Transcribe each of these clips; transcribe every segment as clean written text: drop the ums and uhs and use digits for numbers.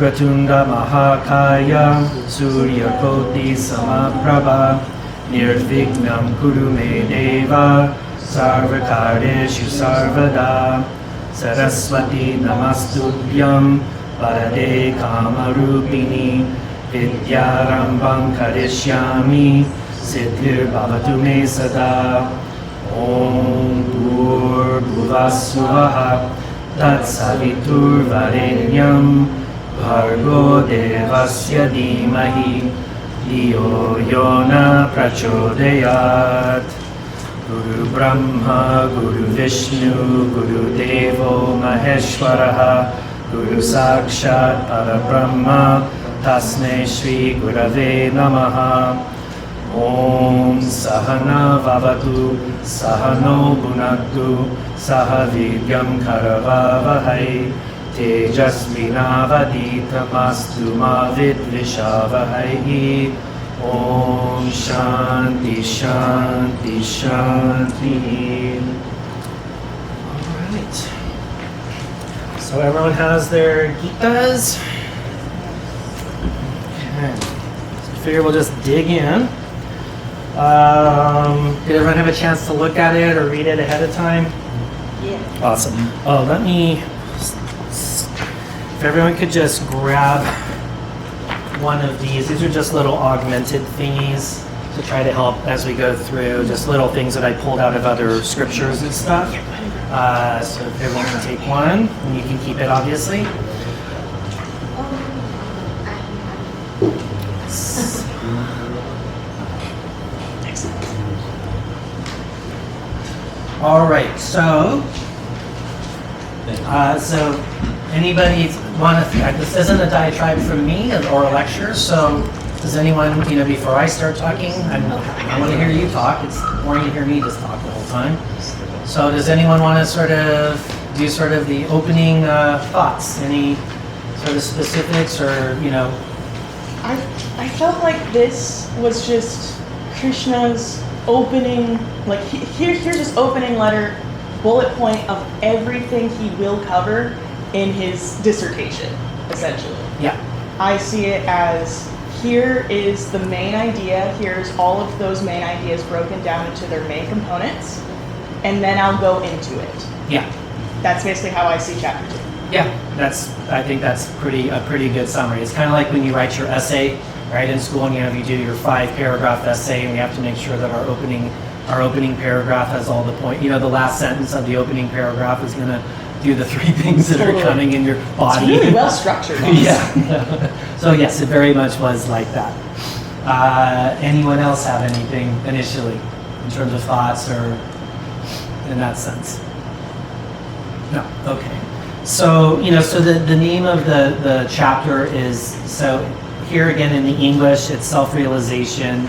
Vakratunda Mahakaya Suryakoti Samaprabha Nirvignam Kuru Me Deva Sarvakareshu Sarvada Saraswati Namastubhyam Varade Kamarupini Vidyarambam Karishyami Siddhir Bhavatu Me Sada Om Bhuvassuvaha Tat Savitur Varenyam Bhargo Devasya Dhimahi Dhiyo Yona Prachodayat Guru Brahma Guru Vishnu Guru Devo Maheshwaraha Guru Sakshat Parabrahma Tasmai Shri Gurave Namaha Om Sahana Vavatu Sahano Bhunaktu Sahavidyam Karavavahai Tejasvinavaditamastu Ma Vidvishavahai Om Shanti Shanti Shanti. Alright. So everyone has their Gitas. Okay. So I figure we'll just dig in. Did everyone have a chance to look at it or read it ahead of time? Yeah. Awesome. Oh, if everyone could just grab one of these. These are just little augmented thingies to try to help as we go through, just little things that I pulled out of other scriptures and stuff. So if everyone can take one, and you can keep it obviously. All right, so anybody want to? This isn't a diatribe from me or a lecture. So does anyone, before I start talking, I want to hear you talk. It's boring to hear me just talk the whole time. So does anyone want to sort of do sort of the opening thoughts? Any sort of specifics or I felt like this was just Krishna's opening, like here's his opening letter, bullet point of everything he will cover in his dissertation, essentially. Yeah. I see it as, here is the main idea, here's all of those main ideas broken down into their main components, and then I'll go into it. Yeah. That's basically how I see chapter 2. Yeah, I think that's a pretty good summary. It's kind of like when you write your essay, right, in school, and you do your 5-paragraph essay, and we have to make sure that our opening paragraph has all the point. The last sentence of the opening paragraph is going to do the 3 things that are coming in your body. It's really well structured. Yeah. So yes, it very much was like that. Anyone else have anything initially in terms of thoughts or in that sense? No. Okay. So so the name of the chapter is, so here again in the English, it's self-realization.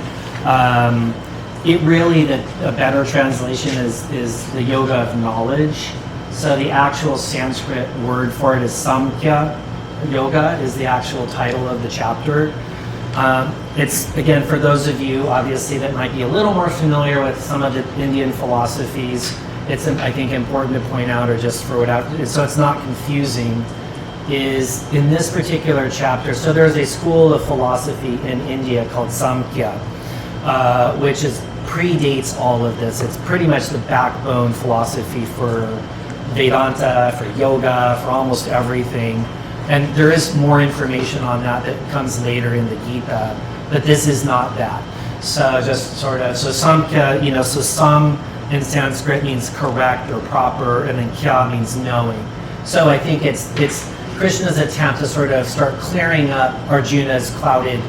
It really, a better translation is the yoga of knowledge. So the actual Sanskrit word for it is Samkhya. Yoga is the actual title of the chapter. It's, again, for those of you, obviously, that might be a little more familiar with some of the Indian philosophies, it's, I think, important to point out, or just for so it's not confusing, is in this particular chapter, so there's a school of philosophy in India called Samkhya, which predates all of this. It's pretty much the backbone philosophy for Vedanta, for yoga, for almost everything. And there is more information on that comes later in the Gita, but this is not that. So just sort of, so Samkhya, so Sam in Sanskrit means correct or proper, and then Kya means knowing. So I think it's Krishna's attempt to sort of start clearing up Arjuna's clouded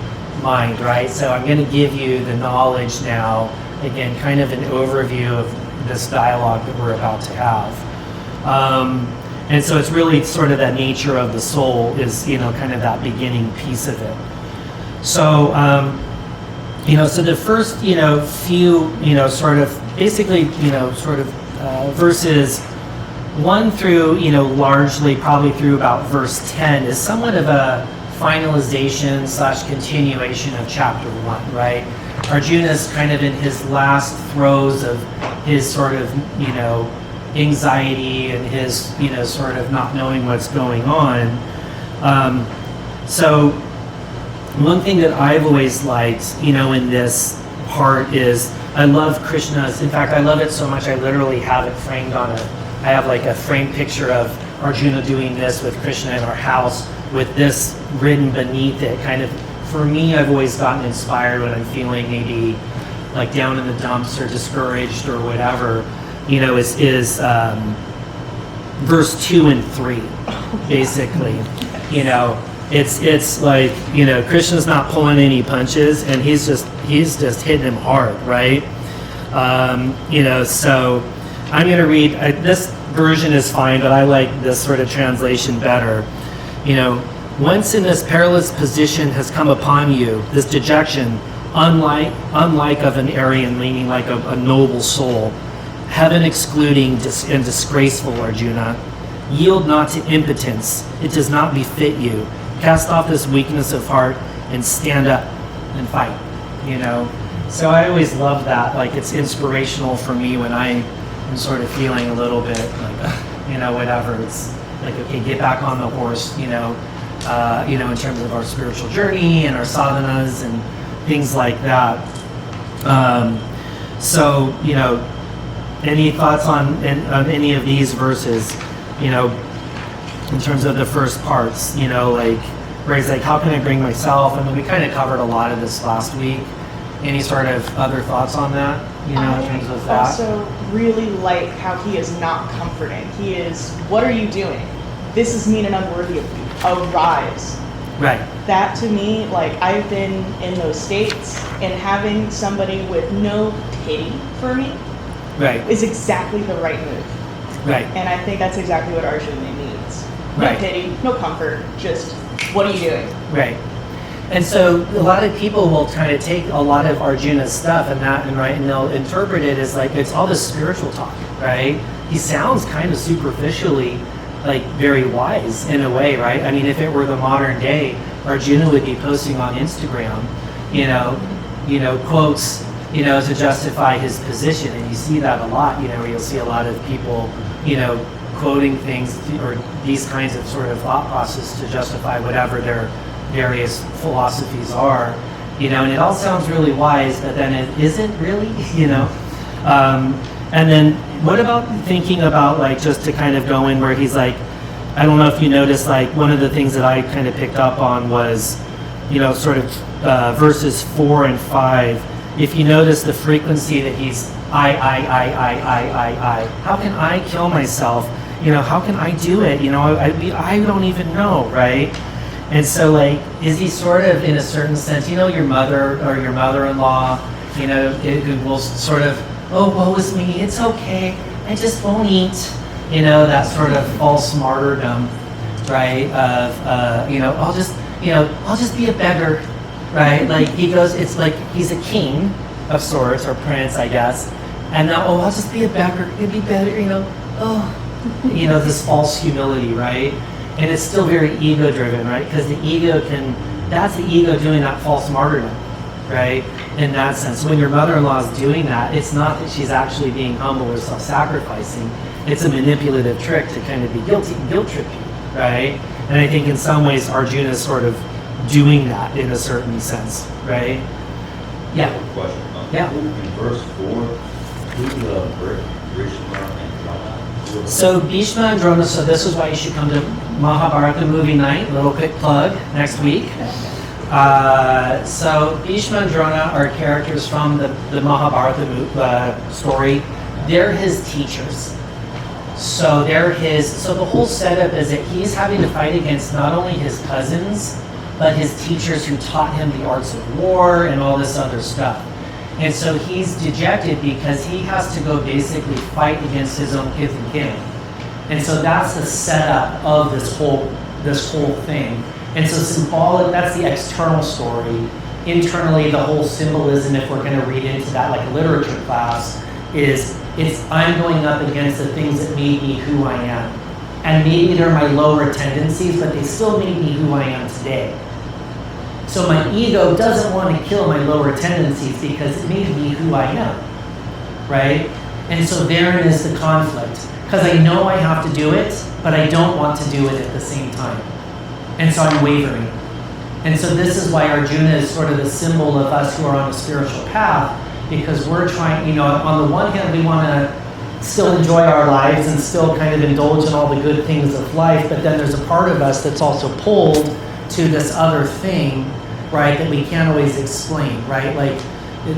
mind, right? So I'm going to give you the knowledge now, again, kind of an overview of this dialogue that we're about to have. And so it's really sort of that nature of the soul is, kind of that beginning piece of it. So, so the first, few, sort of, basically, verses 1 through, largely probably through about verse 10 is somewhat of a finalization / continuation of chapter 1, right? Arjuna's kind of in his last throes of his sort of, anxiety and his, sort of not knowing what's going on. So one thing that I've always liked, in this part is I love Krishna's. In fact, I love it so much I literally have it framed on I have like a framed picture of Arjuna doing this with Krishna in our house with this written beneath it. Kind of, for me, I've always gotten inspired when I'm feeling maybe like down in the dumps or discouraged or whatever, is verse 2 and 3, basically. It's like, Krishna's not pulling any punches, and he's just hitting him hard, right? So I'm going to read, this version is fine, but I like this sort of translation better. Once in this perilous position has come upon you, this dejection, unlike of an Aryan, meaning like a noble soul, heaven excluding and disgraceful, Arjuna, yield not to impotence. It does not befit you. Cast off this weakness of heart and stand up and fight. So I always love that. Like, it's inspirational for me when I am sort of feeling a little bit like, whatever. It's like, okay, get back on the horse. In terms of our spiritual journey and our sadhanas and things like that. Any thoughts on any of these verses? In terms of the first parts, where he's like, how can I bring myself? I mean, we kind of covered a lot of this last week. Any sort of other thoughts on that, in terms of that? I also really like how he is not comforting. He is, what are you doing? This is mean and unworthy of you. Arise. Right. That to me, like, I've been in those states, and having somebody with no pity for me is exactly the right move. Right. And I think that's exactly what Arjuna needs. No Right. pity, no comfort, just, what are you doing? Right. And so a lot of people will kind of take a lot of Arjuna's stuff and they'll interpret it as like, it's all this spiritual talk, right? He sounds kind of superficially like very wise in a way, right? I mean, if it were the modern day, Arjuna would be posting on Instagram, quotes, to justify his position. And you see that a lot, where you'll see a lot of people, quoting things or these kinds of sort of thought process to justify whatever their various philosophies are, and it all sounds really wise, but then it isn't really, and then what about thinking about, like, just to kind of go in where he's like, I don't know if you noticed, like, one of the things that I kind of picked up on was, sort of verses 4 and 5. If you notice the frequency that he's I, how can I kill myself? How can I do it? I don't even know, right? And so, like, is he sort of, in a certain sense, your mother or your mother-in-law, who will sort of, oh, woe is me, it's okay, I just won't eat, that sort of false martyrdom, right? Of, I'll just be a beggar, right? Like, he goes, it's like he's a king of sorts, or prince, I guess, and now, I'll just be a beggar, it'd be better, this false humility, right? And it's still very ego-driven, right? Because that's the ego doing that false martyrdom, right? In that sense. When your mother-in-law is doing that, it's not that she's actually being humble or self-sacrificing. It's a manipulative trick to kind of be guilt trip you, right? And I think in some ways Arjuna is sort of doing that in a certain sense, right? Yeah. I have a question. Yeah. In verse 4, who Bhishma and Drona? So Bhishma and Drona, so this is why you should come to Mahabharata movie night, little quick plug, next week. So Bhishma and Drona are characters from the Mahabharata story. They're his teachers. So the whole setup is that he's having to fight against not only his cousins, but his teachers who taught him the arts of war and all this other stuff. And so he's dejected because he has to go basically fight against his own kith and kin. And so that's the setup of this whole thing. And so symbolic, that's the external story. Internally, the whole symbolism, if we're going to read into that like a literature class, is I'm going up against the things that made me who I am. And maybe they're my lower tendencies, but they still made me who I am today. So my ego doesn't want to kill my lower tendencies because it made me who I am, right? And so therein is the conflict. Because I know I have to do it, but I don't want to do it at the same time. And so I'm wavering. And so this is why Arjuna is sort of the symbol of us who are on a spiritual path, because we're trying, on the one hand, we want to still enjoy our lives and still kind of indulge in all the good things of life, but then there's a part of us that's also pulled to this other thing, right, that we can't always explain, right? Like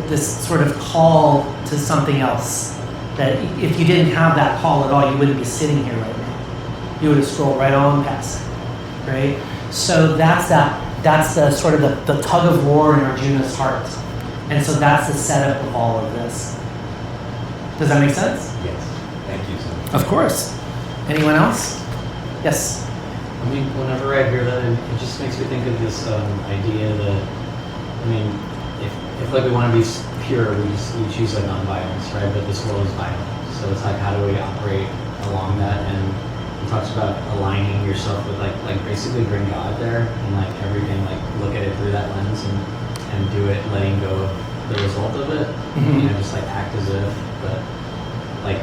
this sort of call to something else, that if you didn't have that call at all, you wouldn't be sitting here right now. You would have scrolled right on past it, right? So that's the sort of the tug of war in Arjuna's heart. And so that's the setup of all of this. Does that make sense? Yes. Thank you so much. Of course. Anyone else? Yes. I mean, whenever I hear that, it just makes me think of this idea that, I mean, if like we want to be pure, we choose like non-violence, right? But this world is violent, so it's like, how do we operate along that? And it talks about aligning yourself with like basically bring God there and like everything, like look at it through that lens and do it, letting go of the result of it. Mm-hmm. Just like act as if, but like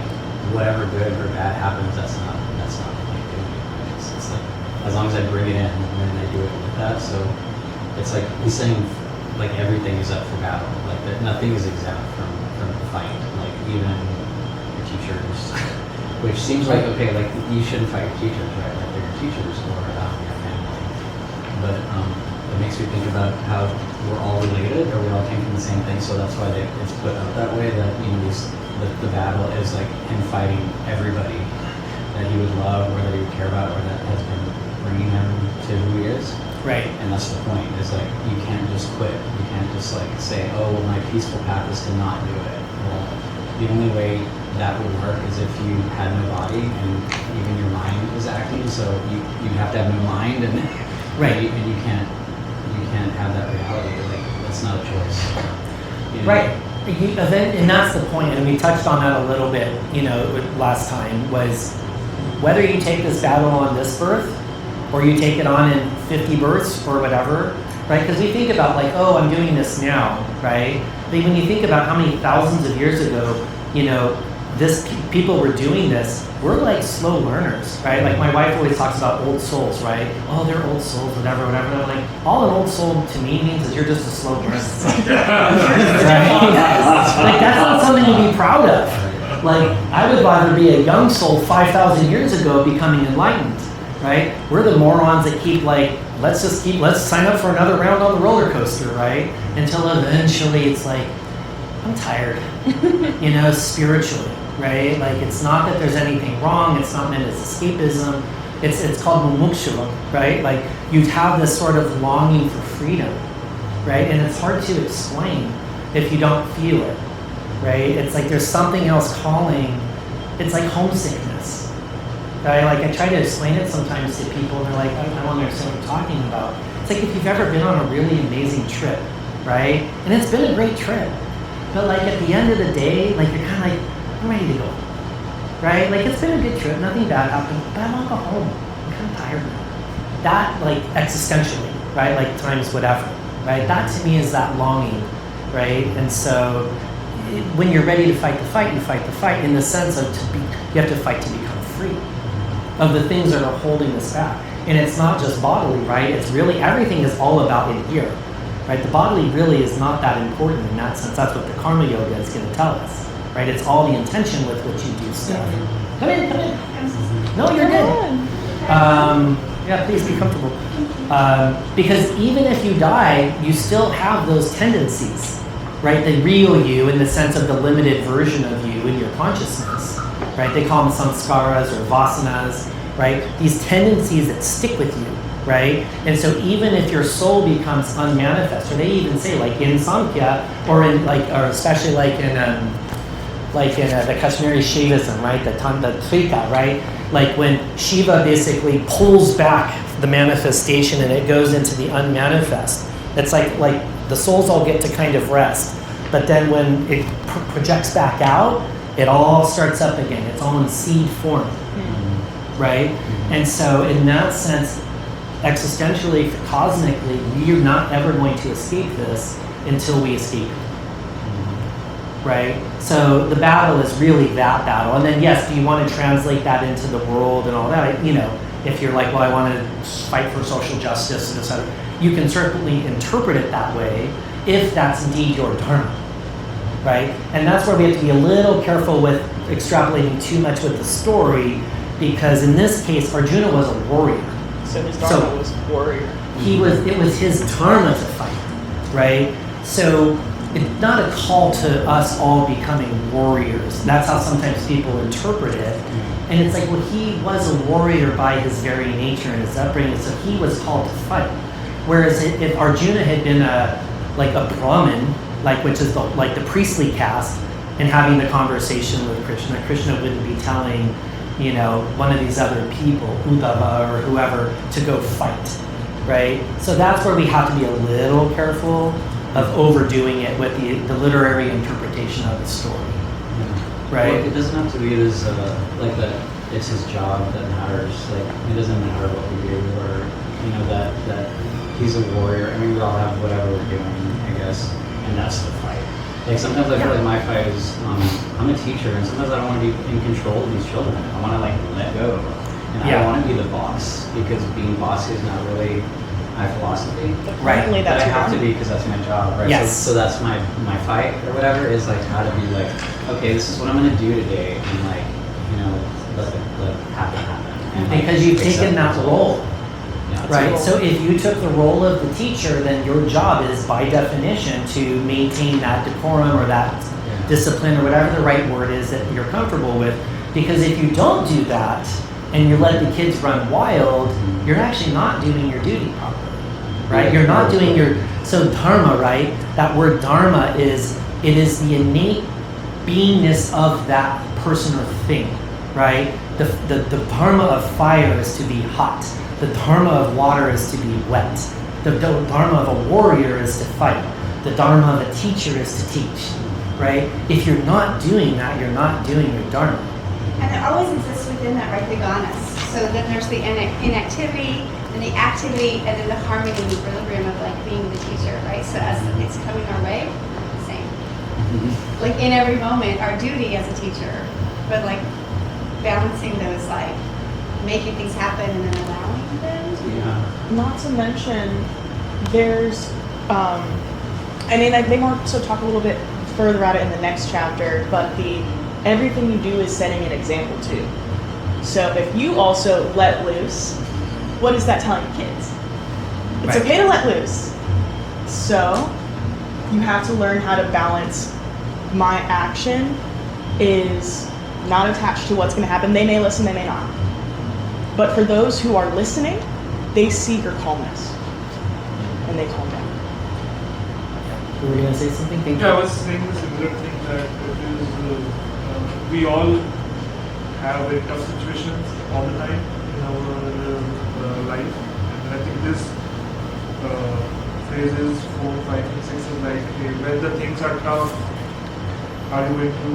whatever good or bad happens, that's not like doing it. Right? It's like, as long as I bring it in and then I do it with that. So it's like he's saying like everything is up for battle. Like that nothing is exempt from the fight. Like even your teachers, which seems like okay, like you shouldn't fight your teachers, right? Like they're your teachers or your family. But it makes me think about how we're all related, or we all came from the same thing. So that's why it's put out that way. That the battle is like him fighting everybody that he would love, or that he would care about, or that has been bringing him to who he is. Right. And that's the point, is like, you can't just quit. You can't just like say, oh, well, my peaceful path is to not do it. Well, the only way that would work is if you had no body and even your mind was acting. So you have to have no mind, and Right. and you can't have that reality. Like, that's not a choice. Right. And that's the point, and we touched on that a little bit, last time, was whether you take this battle on this birth, or you take it on in 50 births, or whatever, right? Because we think about like, oh, I'm doing this now, right? But when you think about how many thousands of years ago, people were doing this, we're like slow learners, right? Like my wife always talks about old souls, right? Oh, they're old souls, whatever. And I'm like, all an old soul to me means is you're just a slow learner. Right? Like that's not something to be proud of. Like I would rather be a young soul 5,000 years ago becoming enlightened, right? We're the morons that keep like, let's sign up for another round on the roller coaster, right? Until eventually it's like, I'm tired, spiritually. Right? Like it's not that there's anything wrong, it's not meant as escapism, it's called mumuksha, right? Like you have this sort of longing for freedom, right? And it's hard to explain if you don't feel it, right? It's like there's something else calling, it's like homesickness, right? Like I try to explain it sometimes to people and they're like, I don't understand what you're talking about. It's like if you've ever been on a really amazing trip, right? And it's been a great trip, but like at the end of the day, like you're kind of like, I'm ready to go, right? Like it's been a good trip, nothing bad happened, but I want to go home. I'm kind of tired now. That like existentially, right? Like times whatever, right? That to me is that longing, right? And so when you're ready to fight the fight, you fight the fight in the sense of you have to fight to become free of the things that are holding us back. And it's not just bodily, right? It's really, everything is all about in here, right? The bodily really is not that important in that sense. That's what the karma yoga is going to tell us. Right, it's all the intention with which you do stuff. Come in. No, you're good. Yeah, please be comfortable. Because even if you die, you still have those tendencies, right? The real you, in the sense of the limited version of you in your consciousness, right? They call them samskaras or vasanas, right? These tendencies that stick with you, right? And so even if your soul becomes unmanifest, or they even say like in Samkhya, or especially like in the Kashmiri Shivaism, right? The Trika, right? Like when Shiva basically pulls back the manifestation and it goes into the unmanifest. It's like the souls all get to kind of rest. But then when it projects back out, it all starts up again. It's all in seed form, right? And so in that sense, existentially, cosmically, we are not ever going to escape this until we escape it. Right? So the battle is really that battle. And then yes, do you want to translate that into the world and all that? If you're like, well, I want to fight for social justice and etc. you can certainly interpret it that way if that's indeed your dharma, right? And that's where we have to be a little careful with extrapolating too much with the story, because in this case, Arjuna was a warrior. So his dharma was warrior. It was his dharma to fight, right? So it's not a call to us all becoming warriors. That's how sometimes people interpret it. And it's like, well, he was a warrior by his very nature and his upbringing, so he was called to fight. Whereas if Arjuna had been a Brahmin, which is the priestly caste, and having the conversation with Krishna, Krishna wouldn't be telling, one of these other people, Uddhava or whoever, to go fight, right? So that's where we have to be a little careful of overdoing it with the literary interpretation of the story, right? Well, it doesn't have to be this it's his job that matters. Like, it doesn't matter what we do, or that he's a warrior. I mean, we all have whatever we're doing, I guess, and that's the fight. Like, sometimes I feel like my fight is I'm a teacher, and sometimes I don't want to be in control of these children. I want to let go, and I don't want to be the boss, because being bossy is not really my philosophy. Right. Apparently But that's I have your to be, because that's my job, right? Yes. So that's my fight or whatever, is like how to be like, okay, this is what I'm gonna do today, and let it happen. And, Because you've accept taken that the role, Yeah, it's a right? role. So if you took the role of the teacher, then your job is by definition to maintain that decorum or that discipline or whatever the right word is that you're comfortable with. Because if you don't do that and you let the kids run wild, you're actually not doing your duty properly, right? You're not doing so dharma, right? That word dharma is the innate beingness of that person or thing, right? The dharma of fire is to be hot. The dharma of water is to be wet. The dharma of a warrior is to fight. The dharma of a teacher is to teach, right? If you're not doing that, you're not doing your dharma. And it always exists within that, right, the ganas. So then there's the inactivity and the activity, and then the harmony and equilibrium of being the teacher, right? So as it's coming our way, same. Like in every moment, our duty as a teacher, but balancing those, making things happen and then allowing them to. Yeah. Not to mention, there's, I think we'll also talk a little bit further about it in the next chapter, but everything you do is setting an example too. So if you also let loose, what is that telling kids? It's Right. okay to let loose. So you have to learn how to balance. My action is not attached to what's going to happen. They may listen, they may not. But for those who are listening, they see your calmness and they calm down. You were going to say something? Thank you. Yeah, I was saying a similar thing that it is, we all have very tough situations all the time in our life. And I think this phrases 4, 5, and 6 is like, hey, when the things are tough, are you going to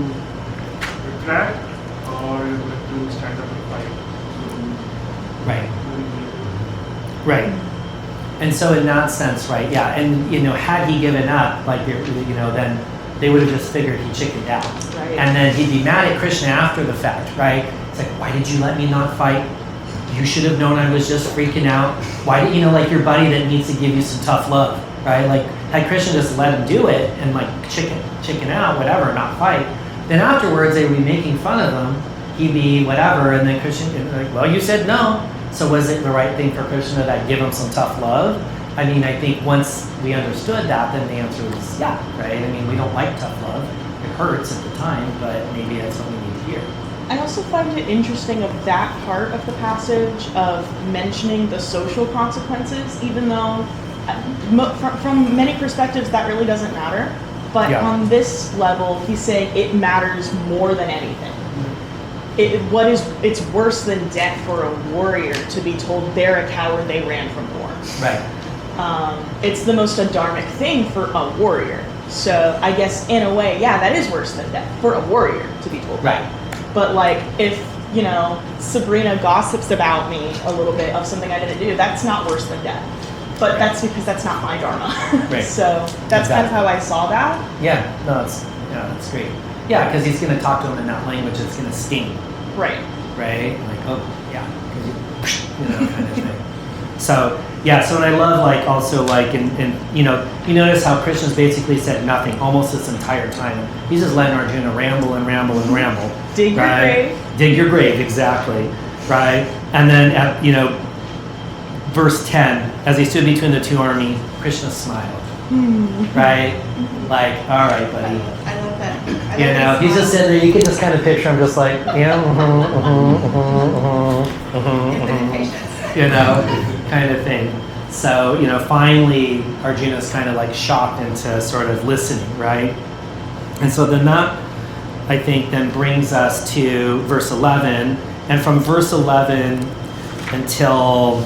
retract or are you going to stand up and fight? Right. Right. And so in that sense, right, yeah, and had he given up, then they would have just figured he chickened out. Right. And then he'd be mad at Krishna after the fact, right? It's like, why did you let me not fight? You should have known I was just freaking out. Why did your buddy that needs to give you some tough love, right? Had Krishna just let him do it and chicken out, whatever, not fight, then afterwards they would be making fun of him. He'd be whatever, and then Krishna, well, you said no. So was it the right thing for Krishna to give him some tough love? I think once we understood that, then the answer was yeah, right? We don't like tough love. It hurts at the time, but maybe that's what we need to hear. I also find it interesting of that part of the passage of mentioning the social consequences, even though from many perspectives that really doesn't matter. But on this level, he's saying it matters more than anything. It's worse than death for a warrior to be told they're a coward, they ran from war. Right. It's the most adharmic thing for a warrior. So I guess in a way, yeah, that is worse than death for a warrior to be told that. Right. But if Sabrina gossips about me a little bit of something I didn't do, that's not worse than death. But that's because that's not my dharma. Right. So that's kind of how I saw that. Yeah, no, that's great. Yeah, because he's going to talk to him in that language that's going to sting, Right. right? Oh, yeah, because kind of thing. So so and I love like also like in you notice how Krishna's basically said nothing almost this entire time. He's just letting Arjuna ramble and ramble and ramble. Dig your grave. Dig your grave, exactly, right? And then at verse 10, as he stood between the two armies, Krishna smiled, right? Like, all right, buddy. I love that. He's just sitting there. You can just kind of picture him, just like, Infinite patience. Kind of thing. So, finally, Arjuna's kind of like shocked into sort of listening, right? And so then that, I think, then brings us to verse 11. And from verse 11 until,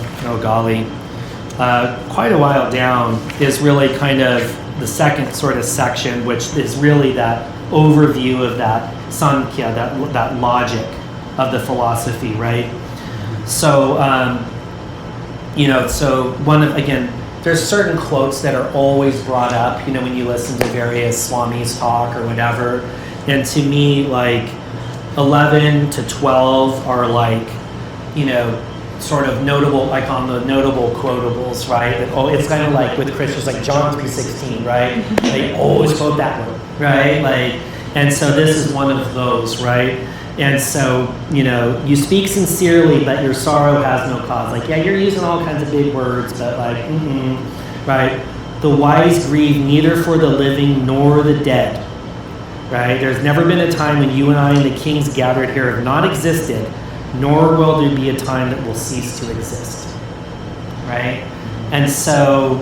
quite a while down is really kind of the second sort of section, which is really that overview of that Samkhya, that logic of the philosophy, right? So, so there's certain quotes that are always brought up, when you listen to various Swamis talk or whatever. And to me, like 11 to 12 are like, sort of notable, like on the notable quotables, right? It's kind of like with Christians, like John 3:16, right? They always quote that one, right? Like, and so this is one of those, right? And so, you speak sincerely, but your sorrow has no cause. Like, you're using all kinds of big words, but like, right? The wise grieve neither for the living nor the dead, right? There's never been a time when you and I and the kings gathered here have not existed, nor will there be a time that will cease to exist, right? And so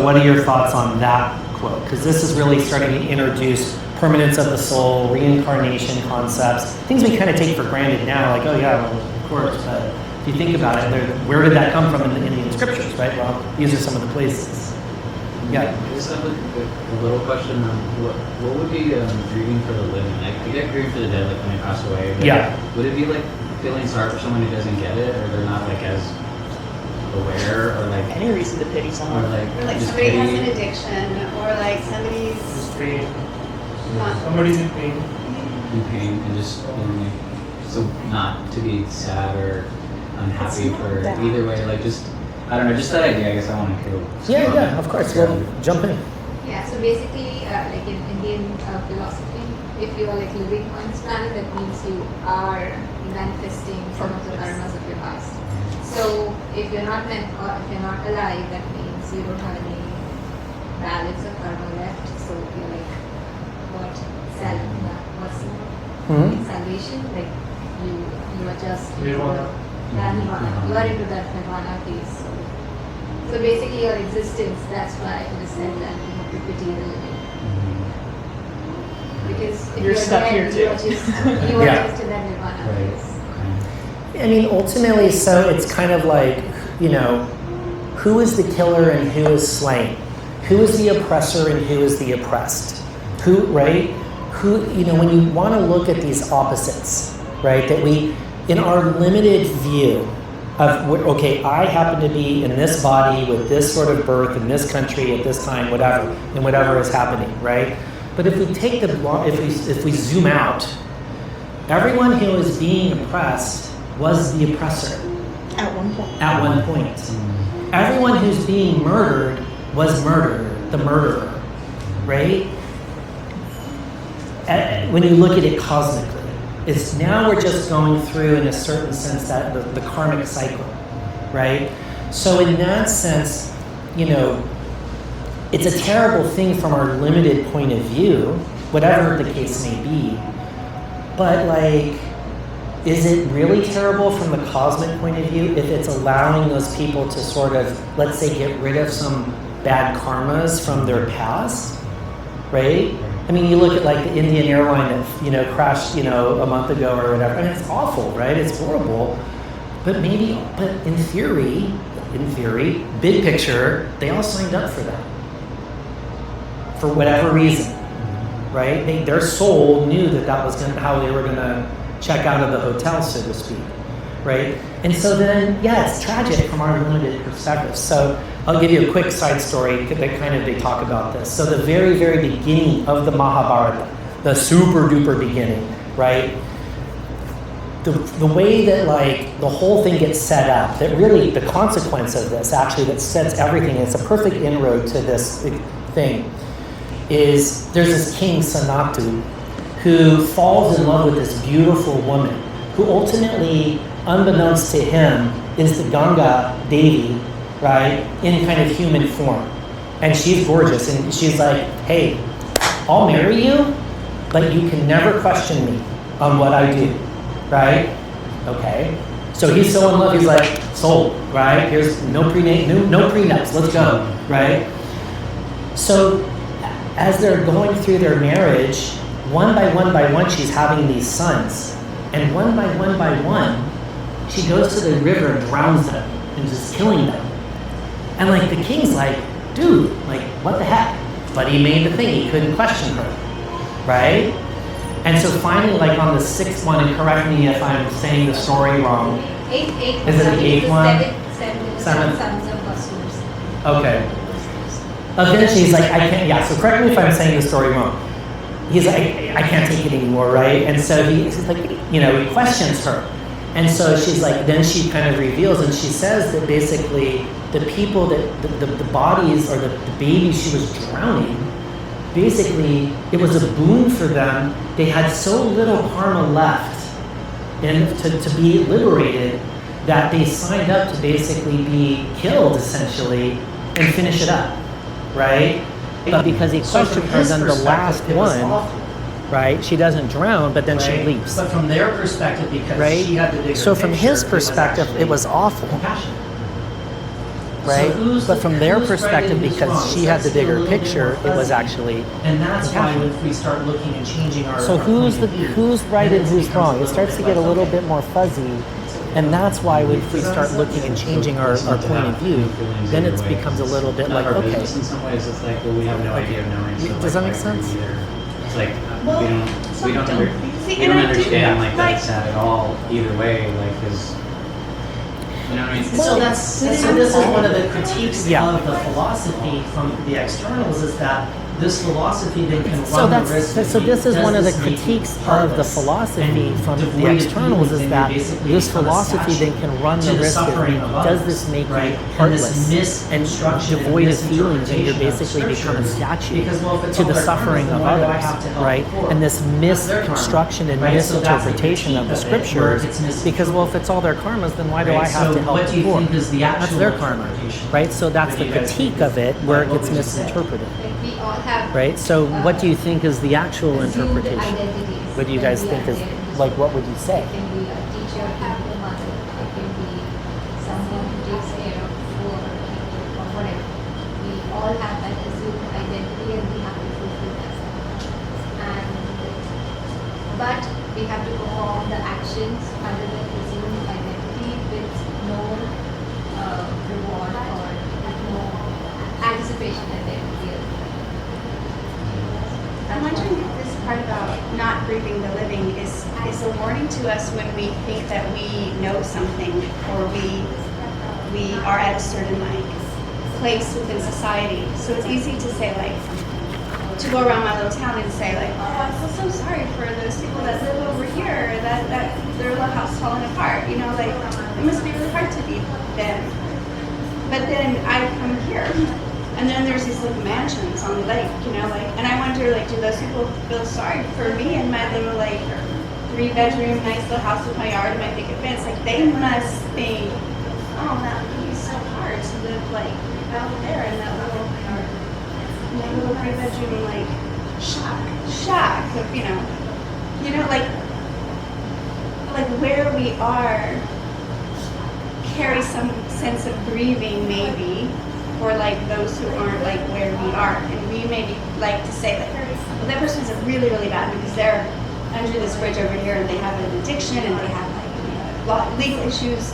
what are your thoughts on that quote? Because this is really starting to introduce permanence of the soul, reincarnation concepts, things we kind of take for granted now, like, of course, but if you think about it, where did that come from in the Indian scriptures, right? Well, these are some of the places. Yeah. I just have a little question on what would be grieving for the living? Like, you get grieved for the dead, like when they pass away. But would it be like feeling sorry for someone who doesn't get it, or they're not like as aware, or like Any reason to pity someone. or like just somebody has pity? an addiction, or like somebody's Pain. not. Somebody's in pain. in pain and just so not to be sad or unhappy for either way, like just I don't know, just that idea. I guess I want to hear. Yeah, of course. Well, jump in. Yeah, so basically, like in Indian philosophy, if you are like living on this planet, that means you are manifesting some of the karmas of your past. So if you're not if you're not alive, that means you don't have any balance of karma left. So you're like, what's salvation? Like you are just Nirvana. Nirvana. You are into that nirvana phase. So basically your existence, that's why it is said that you have to pity the living. Because if You're stuck dead, here too. you are just in that nirvana phase. I mean, ultimately, so it's kind of like, who is the killer and who is slain? Who is the oppressor and who is the oppressed? Who, right? Who, when you want to look at these opposites, right, that we, in our limited view of, okay, I happen to be in this body with this sort of birth in this country at this time, whatever, and whatever is happening, right? But if we take if we zoom out, everyone who is being oppressed was the oppressor. At one point. At one point. Everyone who's being murdered was the murderer, right? When you look at it cosmically, it's now we're just going through, in a certain sense, that the karmic cycle, right? So in that sense, it's a terrible thing from our limited point of view, whatever the case may be. But like, is it really terrible from the cosmic point of view if it's allowing those people to sort of, let's say, get rid of some bad karmas from their past, right? I mean, you look at like the Indian airline that, crashed, a month ago or whatever, and it's awful, right? It's horrible. But in theory, big picture, they all signed up for that. For whatever reason, right? Their soul knew that was how they were going to check out of the hotel, so to speak, right? And so then, it's tragic from our limited perspective. So I'll give you a quick side story that they talk about this. So the very, very beginning of the Mahabharata, the super duper beginning, right? the way that like the whole thing gets set up, that really the consequence of this actually that sets everything, it's a perfect inroad to this thing, is there's this king Sanatu who falls in love with this beautiful woman who ultimately, unbeknownst to him, is the Ganga Devi, right, in kind of human form. And she's gorgeous, and she's like, hey, I'll marry you, but you can never question me on what I do, right? Okay. So he's so in love, he's like, sold, right? Here's no prenups, let's go, right? So as they're going through their marriage, one by one, she's having these sons. And one by one, she goes to the river and drowns them and just killing them. And like the king's like, dude, like what the heck? But he made the thing, he couldn't question her, right? And so finally, like on the sixth one, and correct me if I'm saying the story wrong. Eight. Is it the eighth one? Seven sons of Vasurs. Okay. Eventually he's like, I can't, yeah, so correct me if I'm saying the story wrong. He's like, I can't take it anymore, right? And so he's like, you know, he questions her. And so she's like, then she kind of reveals, and she says that basically the people that, the bodies or the babies she was drowning, basically it was a boon for them. They had so little karma left and to be liberated that they signed up to basically be killed essentially and finish it up, right? But because he questioned her, then the last one, right? She doesn't drown, but then she leaves. But from their perspective, because Right? she had the bigger So from picture, his perspective, it was awful, compassion. right? So who's But the- from their who's right perspective, and who's because wrong? she It had the starts to get a bigger little bit picture, more it was fuzzy. actually. And that's why compassion. if we start looking and changing our So our who's point of view, who's right then and it who's becomes wrong? It little starts to bit get a less little okay. bit more fuzzy, and that's why if we start looking and changing our point of view, then it becomes a little bit like, Our okay, business in some ways, it's like, well, we have no idea of knowing. So Does that like, make why would sense? we either? It's like Well, we don't some don't. See, we and don't I do understand like like- that's sad at all either way. Like, because you know what I mean? So this is one of the critiques Yeah. of the philosophy from the externals is that this philosophy then can So run that's the risk. so. of This is does one of the this make you critiques of the heartless philosophy and from devoid the of externals feelings, is and that you basically this become a philosophy statue then can run to the the risk of suffering of does others, this make right? you And this heartless and misinstruction and devoid of feelings, and you're misinterpretation of basically become a scripture. statue Because, well, if it's to all the their suffering karma, of then why do I others, have to help right? the poor? And this That's their karma, misconstruction and right? So that's the misinterpretation of the critique of it, where scriptures, it's because well, if it's all their karmas, then why do I Right, have so to help what do the you poor? think is the That's actual their karma, interpretation? right? So that's What the do you guys critique think? of it, where it What gets would you say? misinterpreted. Like we all have Right? So what do you think is the actual assumed interpretation? identities. What do you when guys we think are is, there in this like, world. what would you say? It can be a teacher, it can be a mother, it can be someone who takes care of poor people or whatever. We all have that assumed identity and we have to fulfill that. And but we have to perform the actions under the assumed identity with no reward or no anticipation that they will feel. I'm wondering if this part about not grieving the living is a warning to us when we think that we know something or we are at a certain like place within society. So it's easy to say like to go around my little town and say like, oh, I feel so sorry for those people that live over here that their little house is falling apart. You know, like it must be really hard to be them. But then I come here. And then there's these little mansions on the lake, you know, like, and I wonder, like, do those people feel sorry for me and my little, like, 3-bedroom, nice little house with my yard and my picket fence? Like, they must think, oh, that would be so hard to live, like, out there in that little 3-bedroom, like, shack of, you know, like where we are carry some sense of grieving, maybe. Or like those who aren't like where we are, and we maybe like to say like, well, that person is really, really bad because they're under this bridge over here and they have an addiction and they have like a lot of legal issues.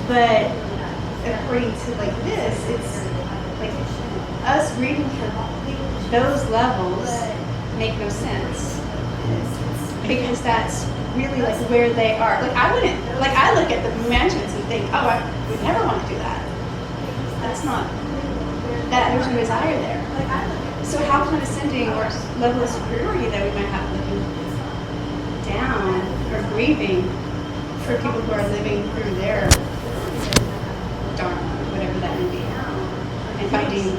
But according to like this, it's like us grieving for those levels make no sense because that's really like where they are. Like I wouldn't, like I look at the mansions and think, oh, I would never want to do that. That's not. That there's no desire there. So how condescending or level of superiority that we might have looking down or grieving for people who are living through their dharma, whatever that may be, and finding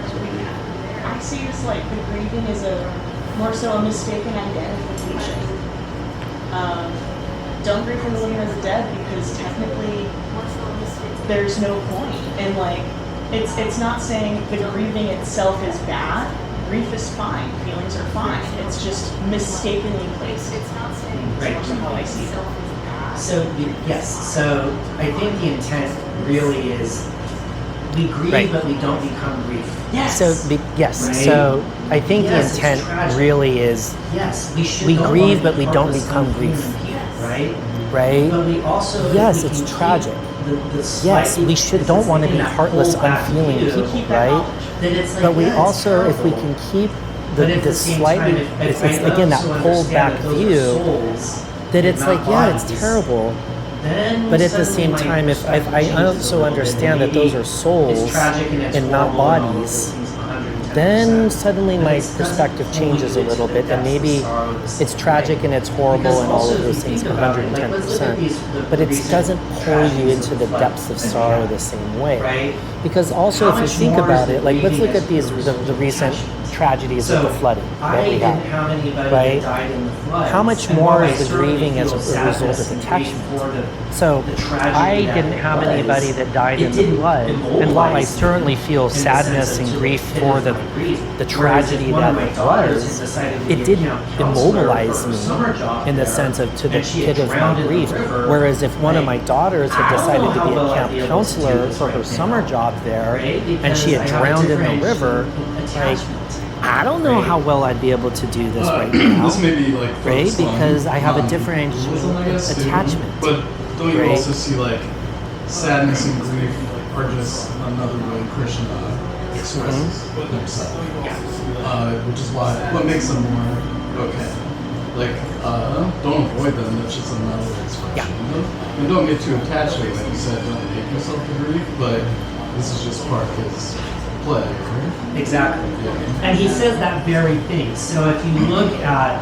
doing that. I see it's like the grieving is more so a mistaken identification. Don't grieve for the living as the dead because technically there's no point. And like, it's not saying the grieving itself is bad. Grief is fine. Feelings are fine. It's just mistakenly placed. It's not saying that's how I see it. So yes, so I think the intent really is we grieve, Right. but we don't become grief. Yes. Yes. Right. So I think Yes, the it's intent tragic. really is Yes, We don't grieve, wanna be but we don't heartless, become unhuman grief. people, right? right. But we also, if Yes, we it's can keep tragic. The Yes, slightly- we should it's don't this want to thing be that heartless, pull back unfeeling view, people, Keep that right? knowledge. Then it's like, But we yeah, it's also, if we terrible. can keep But at the same slightly, time, it's I again that also pulled back understand that those are view, souls that and it's not like, yeah, it's bodies. terrible. Then But at the suddenly same my time, if I perspective changes a also little bit, understand that maybe those are souls it's tragic and, it's and not horrible and all of bodies, those things 110%. then suddenly But my it doesn't perspective pull changes you a little into the bit, and depths of maybe sorrow the same it's tragic way. and it's horrible Because and all also of if those you things think about it, like, let's look at 110%. these- But it recent doesn't pull you tragedies into of the flood depths of that we sorrow had, the same way. right? Because also, How if you much think more about is it, the like let's look grieving at these as the opposed to recent attachment? tragedies So of the flooding I that we didn't had. have anybody right? that died in the flood. How much And more while I is the certainly grieving as feel a result sadness of and grief attachment? for So the tragedy I that didn't it have was, anybody that died it in the didn't flood, and while I immobilize me certainly feel in the sadness sense of and to grief hit for as the my grief. tragedy Whereas if one that of my it daughters was, had decided to it be a didn't camp counselor immobilize for her me summer job in the there, sense of to the and she pit had of my drowned in the grief. river, Whereas if one of my daughters had I don't decided know to how be well a I'd camp be able to do counselor this for her right summer now, job there, right? and she Because had I have a drowned in the different river, like attachment. I don't know Right. how well I'd be able to do this right now. This may be like Right? focused on Because I have a different non-dualism, I guess, too. attachment. But don't you Right? also see like sadness and grief are just another way Krishna expresses himself? Which is what makes them more okay. Like, don't avoid them. That's just another expression. And don't get too attached to it. Like you said, don't make yourself to grief. But this is just part of his play, right? Exactly. Yeah. And he says that very thing. So if you look at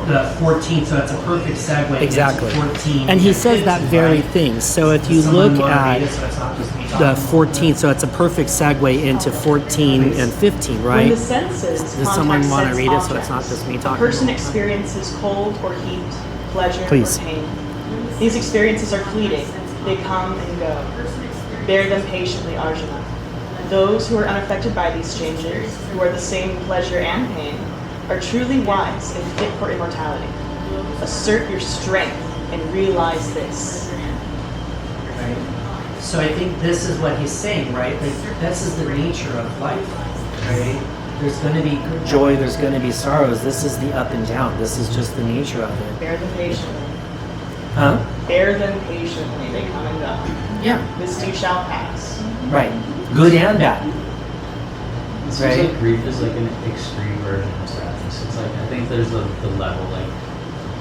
the 14, so it's a perfect segue Exactly. into 14. And he says that 15, very right? thing. So if Does you someone look wanna read at it so it's not just me the talking? 14, so it's a perfect segue into 14 and 15, When right? the senses Does someone contact want to sense read it so it's not objects, just me a talking? person experiences cold or heat, pleasure Please. or pain. These experiences are fleeting. They come and go. Bear them patiently, Arjuna. Those who are unaffected by these changes, who are the same pleasure and pain, are truly wise and fit for immortality. Assert your strength and realize this. Right? So I think this is what he's saying, right? Like, this is the nature of life, right? There's going to be Joy, there's going to be sorrows. This is the up and down. This is just the nature of it. Bear them patiently. Huh? Bear them patiently. They come and go. Yeah. This too shall pass. Right. Good and bad. It seems Right. like grief is like an extreme version of sadness. It's like I think there's the level, like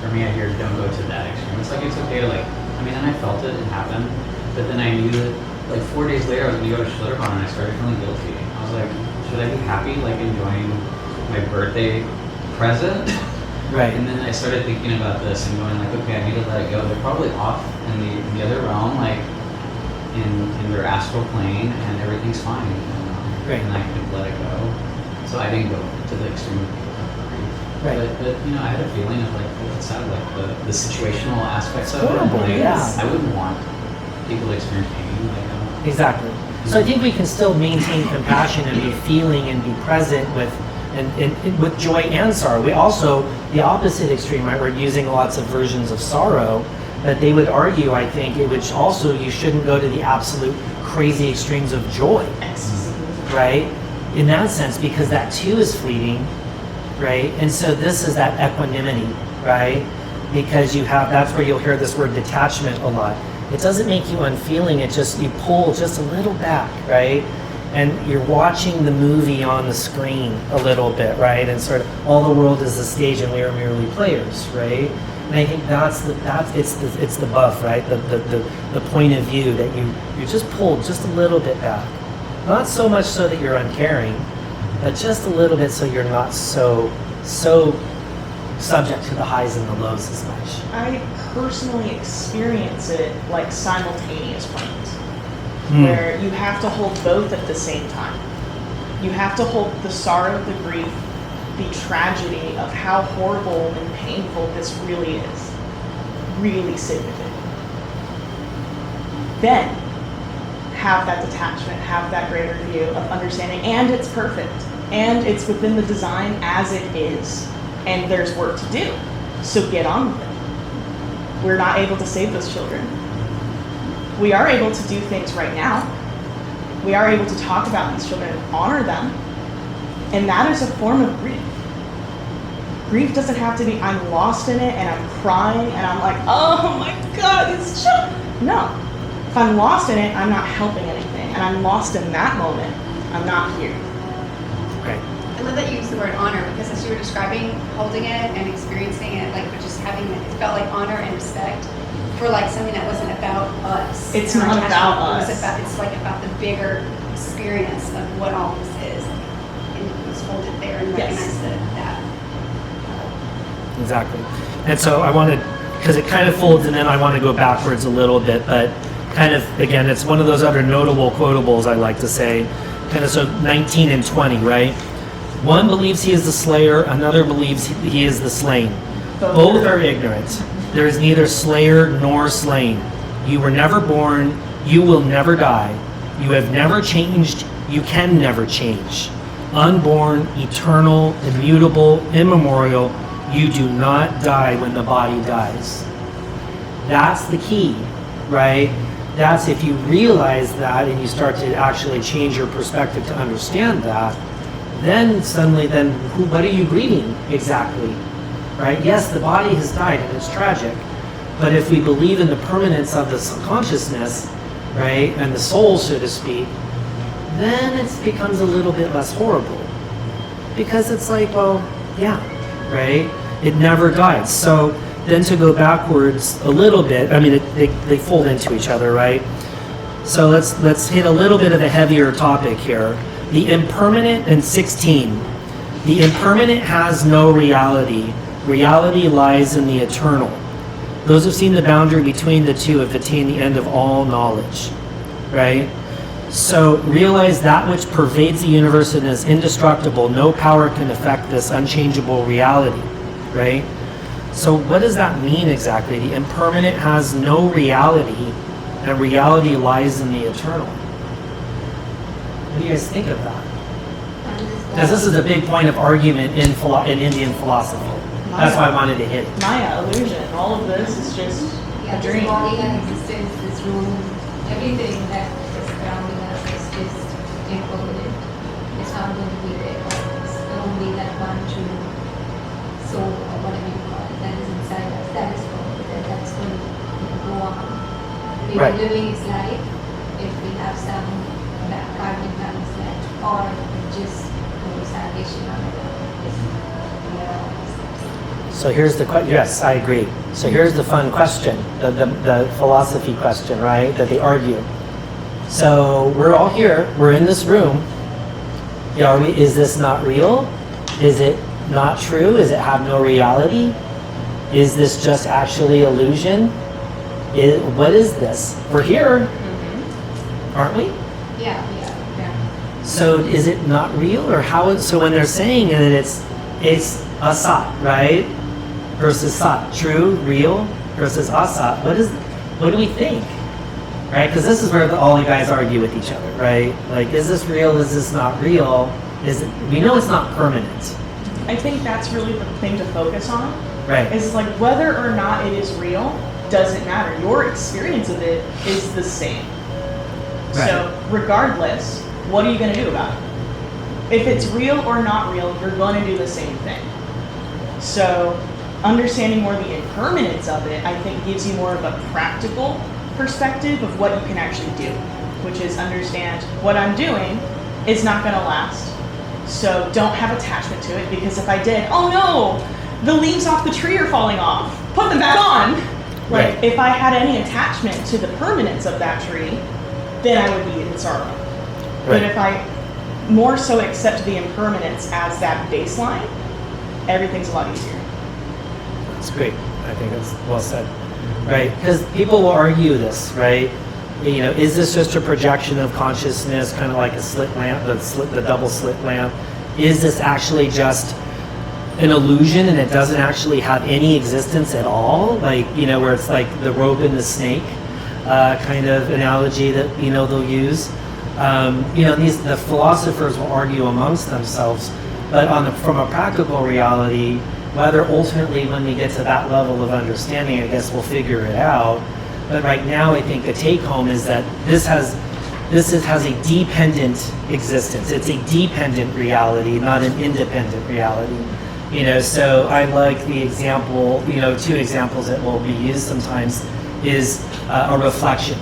for me I hear don't go to that extreme. It's like it's okay to like I mean and I felt it happened, but then I knew that like 4 days later I was gonna go to Schlitterbahn and I started feeling guilty. I was like, should I be happy like enjoying my birthday present? Right. And then I started thinking about this and going like, okay, I need to let it go. They're probably off in the other realm, like in their astral plane, and everything's fine. Right. And I could let it go. So I didn't go to the extreme of grief. Right. But you know, I had a feeling of like, oh, it's sad, like the situational aspects of horrible, it. Like, yeah. I wouldn't want people to experience pain. Like, Exactly. So I think we can still maintain compassion and be feeling and be present with and with joy and sorrow. We also, the opposite extreme, right? We're using lots of versions of sorrow, but they would argue, I think, it would also, you shouldn't go to the absolute crazy extremes of joy, right? In that sense, because that too is fleeting, right? And so this is that equanimity, right? Because you have, that's where you'll hear this word detachment a lot. It doesn't make you unfeeling, it just, you pull just a little back, right? And you're watching the movie on the screen a little bit, right? And sort of all the world is the stage and we are merely players, right? And I think it's the buff, right? The point of view that you just pulled just a little bit back. Not so much so that you're uncaring, but just a little bit so you're not so subject to the highs and the lows as much. I personally experience it like simultaneous planes, Hmm. where you have to hold both at the same time. You have to hold the sorrow, the grief, the tragedy of how horrible and painful this really is. Really sit with it. Then have that detachment, have that greater view of understanding, and it's perfect, and it's within the design as it is, and there's work to do. So get on with it. We're not able to save those children. We are able to do things right now. We are able to talk about these children and honor them, and that is a form of grief. Grief doesn't have to be, I'm lost in it and I'm crying and I'm like, oh my God, these children. No. If I'm lost in it, I'm not helping anything. And I'm lost in that moment, I'm not here. Right. I love that you use the word honor, because as you were describing holding it and experiencing it, like just having it, it felt like honor and respect for like something that wasn't about us. It's And our not attachment about was us. it's like about the bigger experience of what all this is. And just hold it there and Yes. recognize that. Exactly. And so I wanted, because it kind of folds and then I want to go backwards a little bit, but kind of, again, it's one of those other notable quotables I like to say. Kind of so 19 and 20, right? One believes he is the slayer, another believes he is the slain. Both are ignorant. There is neither slayer nor slain. You were never born, you will never die. You have never changed, you can never change. Unborn, eternal, immutable, immemorial, you do not die when the body dies. That's the key, right? That's if you realize that and you start to actually change your perspective to understand that, then suddenly, what are you grieving exactly, right? Yes, the body has died and it's tragic, but if we believe in the permanence of the consciousness, right, and the soul, so to speak, then it becomes a little bit less horrible. Because it's like, well, yeah, right? It never dies. So then to go backwards a little bit, I mean, they fold into each other, right? So let's hit a little bit of a heavier topic here. The impermanent in 16. The impermanent has no reality. Reality lies in the eternal. Those who've seen the boundary between the two have attained the end of all knowledge, right? So realize that which pervades the universe and is indestructible. No power can affect this unchangeable reality, right? So what does that mean exactly? The impermanent has no reality, and reality lies in the eternal. What do you guys think of that? Because this is a big point of argument in Indian philosophy. That's why I wanted to hit it. Maya, illusion, all of this is just Yeah, a this dream. body and existence, this room, everything that is surrounding us is just impermanent. It's not going to be there. It's only that one true soul or whatever you call it that is inside us. That is permanent. That's going to go on. Maybe Right. living his life if we have some karmic balance left, or just salvation on it. If we are all accepted. So here's the question. Yes, I agree. So here's the fun question, the philosophy question, right? That they argue. So we're all here. We're in this room. Yeah, is this not real? Is it not true? Does it have no reality? Is this just actually illusion? What is this? We're here, aren't we? Yeah. So is it not real, or how? So when they're saying that it's asat, right, versus sat, true, real, versus asat, what do we think, right? Because this is where all you guys argue with each other, right? Like, is this real? Is this not real? We know it's not permanent, I think that's really the thing to focus on. right? Is like whether or not it is real doesn't matter. Your experience of it is the same. Right. So regardless, what are you going to do about it? If it's real or not real, you're going to do the same thing. So understanding more the impermanence of it, I think, gives you more of a practical perspective of what you can actually do, which is understand what I'm doing is not going to last. So don't have attachment to it, because if I did, oh no, the leaves off the tree are falling off. Put them back on. Like, Right. if I had any attachment to the permanence of that tree, then I would be in sorrow. But Right. if I more so accept the impermanence as that baseline, everything's a lot easier. It's great. I think it's well said, right? Because people will argue this, right? You know, is this just a projection of consciousness, kind of like a slit lamp, the double slit lamp? Is this actually just an illusion and it doesn't actually have any existence at all? Like, you know, where it's like the rope and the snake kind of analogy that, you know, they'll use. You know, the philosophers will argue amongst themselves, but from a practical reality, whether ultimately when we get to that level of understanding, I guess we'll figure it out. But right now, I think the take home is that this has a dependent existence. It's a dependent reality, not an independent reality. You know, so I like the example, you know, 2 examples that will be used sometimes is a reflection,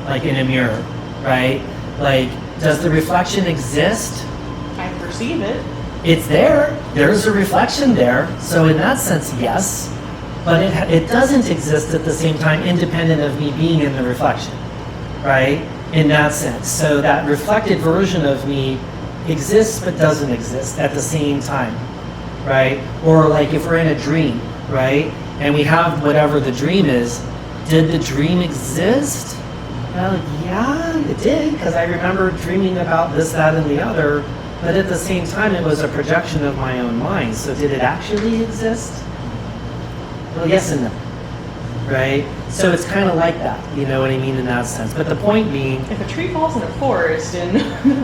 like in a mirror, right? Like, does the reflection exist? I perceive it. It's there. There's a reflection there. So in that sense, yes. But it doesn't exist at the same time, independent of me being in the reflection, right? In that sense. So that reflected version of me exists but doesn't exist at the same time, right? Or like if we're in a dream, right? And we have whatever the dream is, did the dream exist? Well, yeah, it did, because I remember dreaming about this, that, and the other. But at the same time, it was a projection of my own mind. So did it actually exist? Well, yes and no, right? So it's kind of like that, you know what I mean, in that sense. But the point being... If a tree falls in a forest and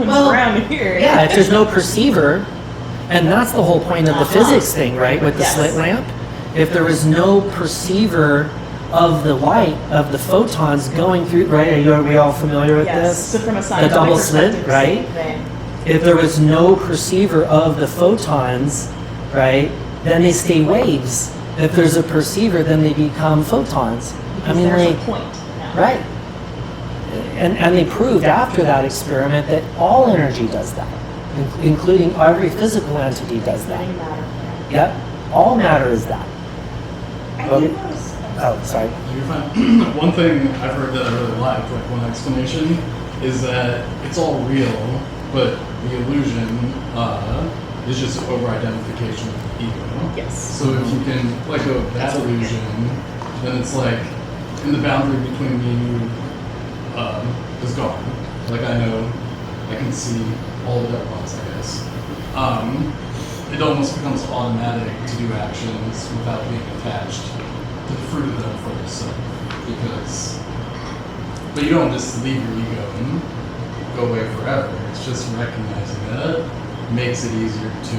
well, around here... Yeah, if there's no perceiver, and that's the whole point of the physics thing, right, with the slit lamp. If there was no perceiver of the light, of the photons going through, right? Are we all familiar with this? So from a The scientific double slit, perspective, right? same thing. If there was no perceiver of the photons, right, then they stay waves. If there's a perceiver, then they become photons. Because there's a point now. Right. And they proved after that experiment that all energy does that, including every physical entity does that. Including matter. Yep. All matter is that. I Okay. think those. Oh, sorry. You're fine. One thing I've heard that I really like one explanation, is that it's all real, but the illusion is just over-identification with the ego. Yes. So if you can let go of that illusion, then it's like, in the boundary between me and you is gone. Like I know, I can see all of it at once, I guess. It almost becomes automatic to do actions without being attached to the fruit of them for yourself. But you don't just leave your ego and go away forever. It's just recognizing that makes it easier to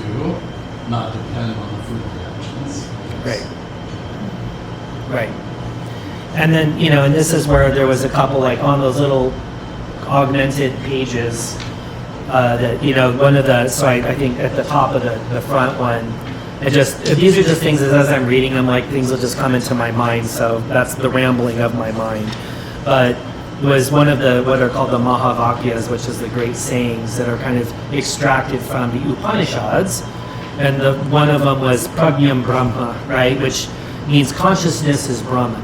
not depend on the fruit of your actions. Right. Right. And then, you know, and this is where there was a couple, like, on those little augmented pages that, you know, one of the, so I think at the top of the front one, these are just things that as I'm reading them, like, things will just come into my mind, so that's the rambling of my mind. But it was one of the, what are called the Mahavakyas, which is the great sayings that are kind of extracted from the Upanishads. And one of them was Prajnam Brahma, right, which means consciousness is Brahman,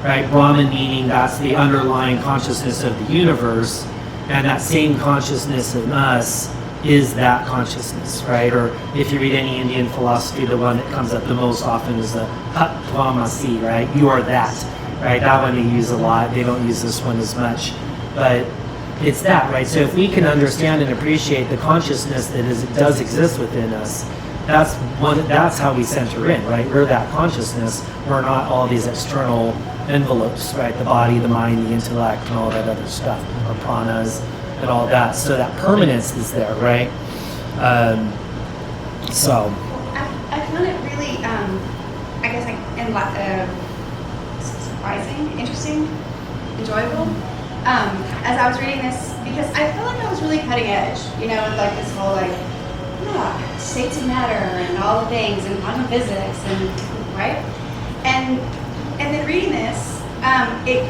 right? Brahman meaning that's the underlying consciousness of the universe, and that same consciousness in us is that consciousness, right? Or if you read any Indian philosophy, the one that comes up the most often is the Tat Tvamasi, right? You are that, right? That one they use a lot. They don't use this one as much, but it's that, right? So if we can understand and appreciate the consciousness that does exist within us, that's how we center in, right? We're that consciousness. We're not all these external envelopes, right? The body, the mind, the intellect, and all that other stuff, or pranas, and all that. So that permanence is there, right? So. I found it really, I guess, surprising, interesting, enjoyable. As I was reading this, because I felt like I was really cutting edge, you know, with like this whole like, states of matter and all the things and quantum physics and right, and then reading this, it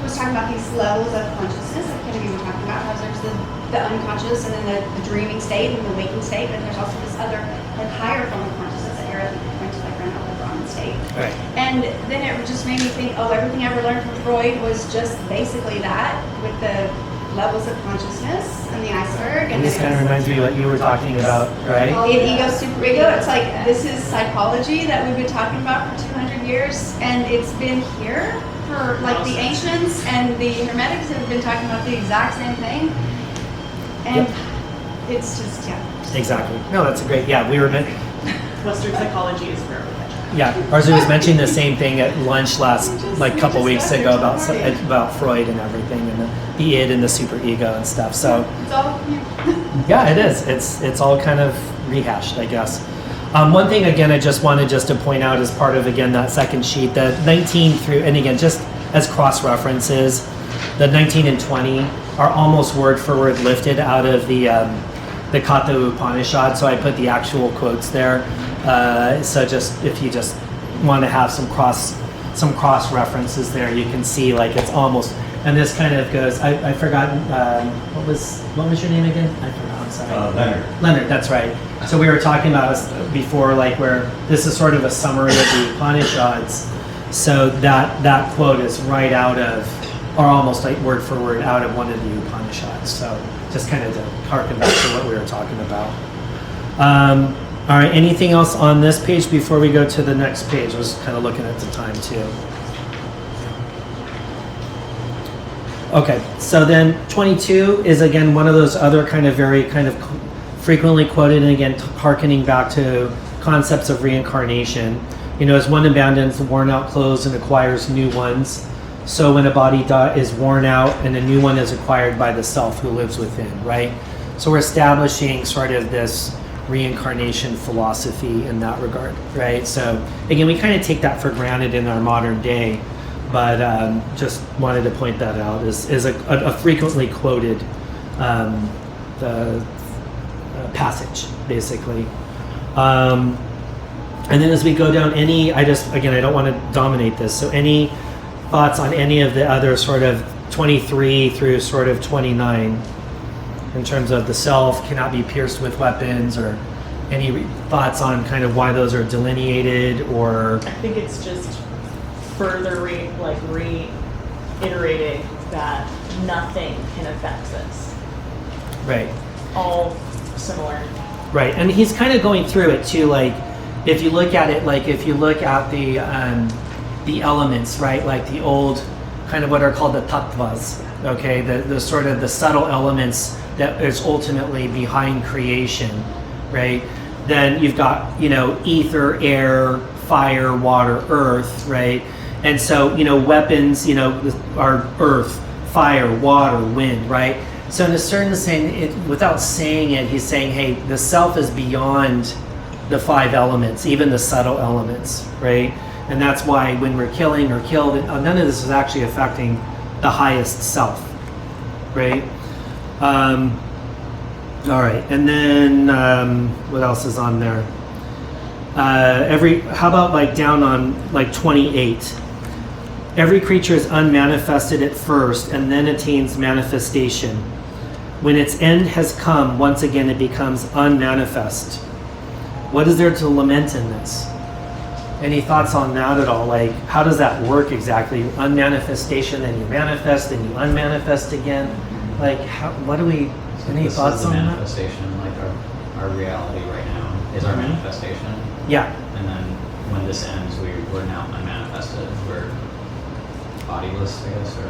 was talking about these levels of consciousness, like kind of you were talking about, how there's the unconscious and then the dreaming state and the waking state, but there's also this other like higher form of consciousness that you're going to like run out the Brahman state. Right. And then it just made me think, everything I ever learned from Freud was just basically that, with the levels of consciousness and the iceberg. And this kind of reminds me of what you were talking about, right? The ego, superego. It's like, this is psychology that we've been talking about for 200 years, and it's been here for like the ancients and the Hermetics have been talking about the exact same thing. And it's just, Exactly. No, that's a great. Yeah, we were. Western psychology is where we're at. Yeah, Arzu was mentioning the same thing at lunch like couple weeks ago about Freud and everything, and the id and the superego and stuff. So it's all, yeah, it is. It's all kind of rehashed, I guess. One thing again, I just wanted to point out as part of again that second sheet, the 19 through, and again just as cross references, the 19 and 20 are almost word for word lifted out of the Katha Upanishad. So I put the actual quotes there. So just if you just want to have some cross references there, you can see like it's almost. And this kind of goes. I forgot what was your name again? I forgot. I'm sorry. Leonard. That's right. So we were talking about before, like where this is sort of a summary of the Upanishads. So that quote is right out of, or almost like word for word out of one of the Upanishads. So just kind of to harken back to what we were talking about. All right. Anything else on this page before we go to the next page? I was kind of looking at the time too. Okay, so then 22 is again one of those other kind of very kind of frequently quoted, and again harkening back to concepts of reincarnation. You know, as one abandons worn out clothes and acquires new ones, so when a body is worn out and a new one is acquired by the self who lives within, right? So we're establishing sort of this reincarnation philosophy in that regard, right? So again, we kind of take that for granted in our modern day. But just wanted to point that out as a frequently quoted passage, basically. And then as we go down, I don't want to dominate this. So any thoughts on any of the other sort of 23 through sort of 29 in terms of the self cannot be pierced with weapons, or any thoughts on kind of why those are delineated, or? I think it's just further reiterating that nothing can affect this. Right. All similar. Right, and he's kind of going through it too. Like, if you look at it, like if you look at the elements, right? Like the old kind of what are called the tattvas. Okay, the sort of the subtle elements that is ultimately behind creation, right? Then you've got ether, air, fire, water, earth, right? And so, weapons, are earth, fire, water, wind, right? So in a certain sense, without saying it, he's saying, hey, the self is beyond the 5 elements, even the subtle elements, right? And that's why when we're killing or killed, none of this is actually affecting the highest self, right? All right, and then what else is on there? How about like down on like 28? Every creature is unmanifested at first and then attains manifestation. When its end has come, once again it becomes unmanifest. What is there to lament in this? Any thoughts on that at all? Like, how does that work exactly? Unmanifestation, then you manifest, then you unmanifest again. Like, any thoughts on that? Manifestation, like our reality right now is our manifestation. Yeah. And then when this ends, we're now unmanifested. We're bodiless, I guess, or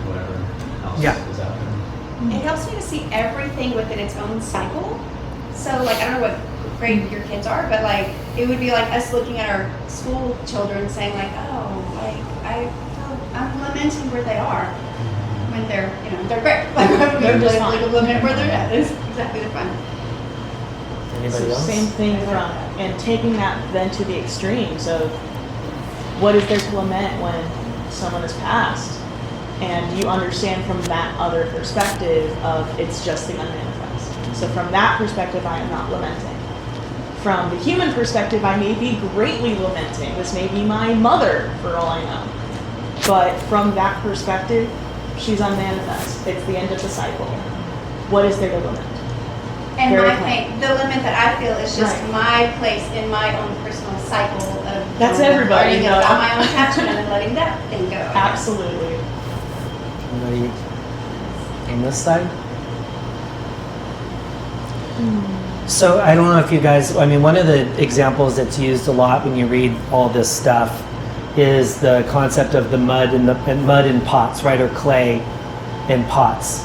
whatever else is out there. It helps me to see everything within its own cycle. So, like, I don't know what grade your kids are, but like, it would be like us looking at our school children saying like, oh, like, I'm lamenting where they are when they're great. Like, I'm going to lament where they're at. It's exactly the fun. Anybody else? Same thing and taking that then to the extremes of what is there to lament when someone has passed, and you understand from that other perspective of it's just the unmanifest. So from that perspective, I am not lamenting. From the human perspective, I may be greatly lamenting. This may be my mother, for all I know. But from that perspective, she's unmanifest. It's the end of the cycle. What is there to lament? And Very my plain. pain, the lament that I feel is just Right. my place in my own personal cycle of That's everybody, learning about my own attachment and letting that thing go. I guess. Absolutely. Anybody on this side? So I don't know if you guys, I mean, one of the examples that's used a lot when you read all this stuff is the concept of the mud and mud in pots, right, or clay in pots,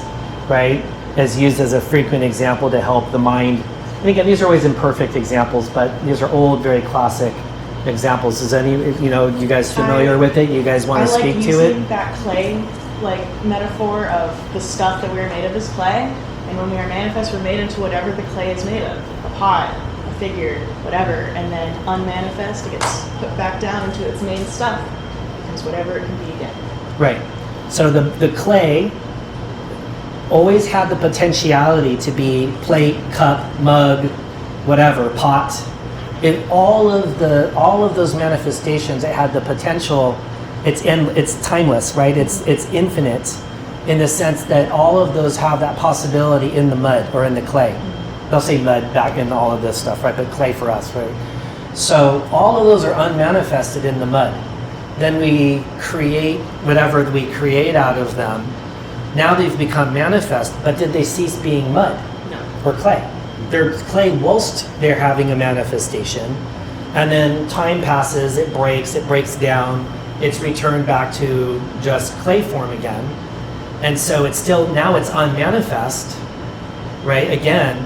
right, as used as a frequent example to help the mind. And again, these are always imperfect examples, but these are old, very classic examples. Is any, you guys familiar with it? You guys want to speak to it? I like using that clay, like, metaphor of the stuff that we are made of is clay, and when we are manifest, we're made into whatever the clay is made of, a pot, a figure, whatever, and then unmanifest, it gets put back down into its main stuff, becomes whatever it can be again. Right. So the clay always had the potentiality to be plate, cup, mug, whatever, pot. In all of those manifestations, it had the potential. It's timeless, right? It's infinite, in the sense that all of those have that possibility in the mud or in the clay. They'll say mud back in all of this stuff, right? But clay for us, right? So all of those are unmanifested in the mud. Then we create whatever we create out of them. Now they've become manifest, but did they cease being mud? No. Or clay? They're clay whilst they're having a manifestation, and then time passes, it breaks down, it's returned back to just clay form again. And so it's still, now it's unmanifest, right, again,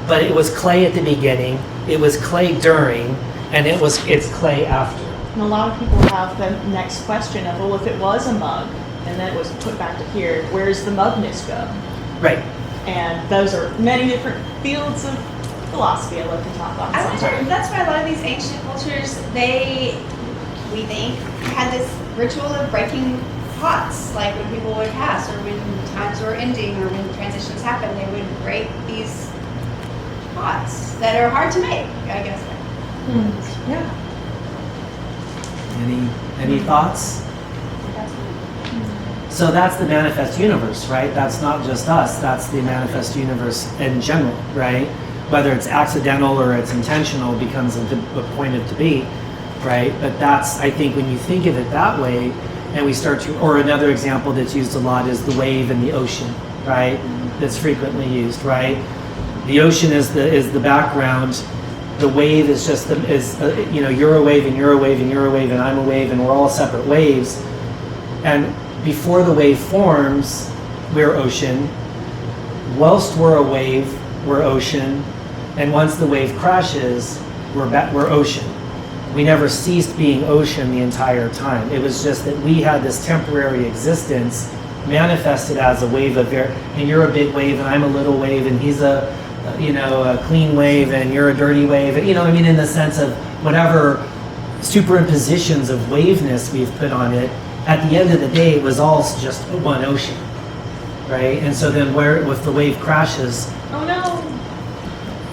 but it was clay at the beginning, it was clay during, and it's clay after. And a lot of people have the next question of, well, if it was a mug, and then it was put back to here, where's the mugness go? Right. And those are many different fields of philosophy I love to talk about. I wonder, that's why a lot of these ancient cultures, we think, had this ritual of breaking pots, like when people would pass, or when times were ending, or when transitions happened, they would break these pots that are hard to make, I guess. Yeah. Any thoughts? So that's the manifest universe, right? That's not just us, that's the manifest universe in general, right? Whether it's accidental or it's intentional becomes a point of debate, right? But that's, I think, when you think of it that way, and we start to, or another example that's used a lot is the wave in the ocean, right? That's frequently used, right? The ocean is the background. The wave is just you're a wave and you're a wave and you're a wave and I'm a wave and we're all separate waves. And before the wave forms, we're ocean. Whilst we're a wave, we're ocean. And once the wave crashes, we're ocean. We never ceased being ocean the entire time. It was just that we had this temporary existence manifested as a wave of air. And you're a big wave and I'm a little wave and he's a clean wave and you're a dirty wave. In the sense of whatever superimpositions of waveness we've put on it, at the end of the day, it was all just one ocean, right? And so then if the wave crashes, Oh no.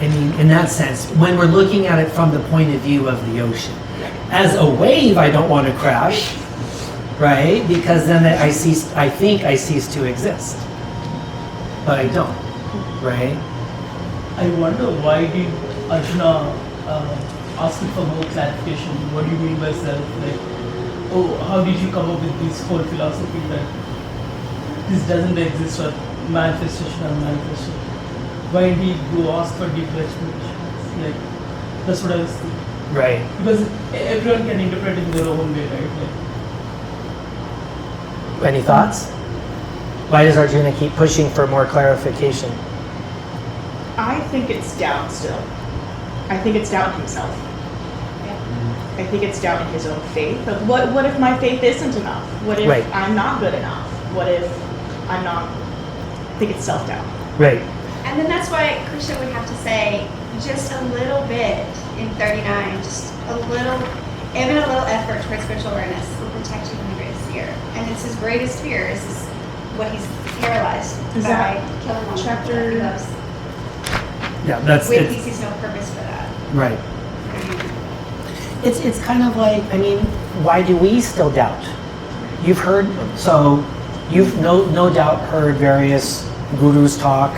in that sense, when we're looking at it from the point of view of the ocean, as a wave, I don't want to crash, right? Because then I think I cease to exist, but I don't, right? I wonder why did Arjuna ask for more clarification? What do you mean by self? How did you come up with this whole philosophy that this doesn't exist, or manifestation or manifestation? Why did he go ask for deep explanation? That's what I was thinking. Right. Because everyone can interpret it in their own way, right? Any thoughts? Why does Arjuna keep pushing for more clarification? I think it's doubt still. I think it's doubt in himself. I think it's doubt in his own faith. Of what if my faith isn't enough? What if I'm not good enough? What if I'm not? I think it's self-doubt. Right. And then that's why Krishna would have to say just a little bit in 39, just a little, even a little effort towards spiritual awareness will protect you from the greatest fear. And it's his greatest fear is what he's paralyzed by killing one chapter? he loves. Yeah, that's He it. sees no purpose for that. Right. It's kind of like, why do we still doubt? You've no doubt heard various gurus talk.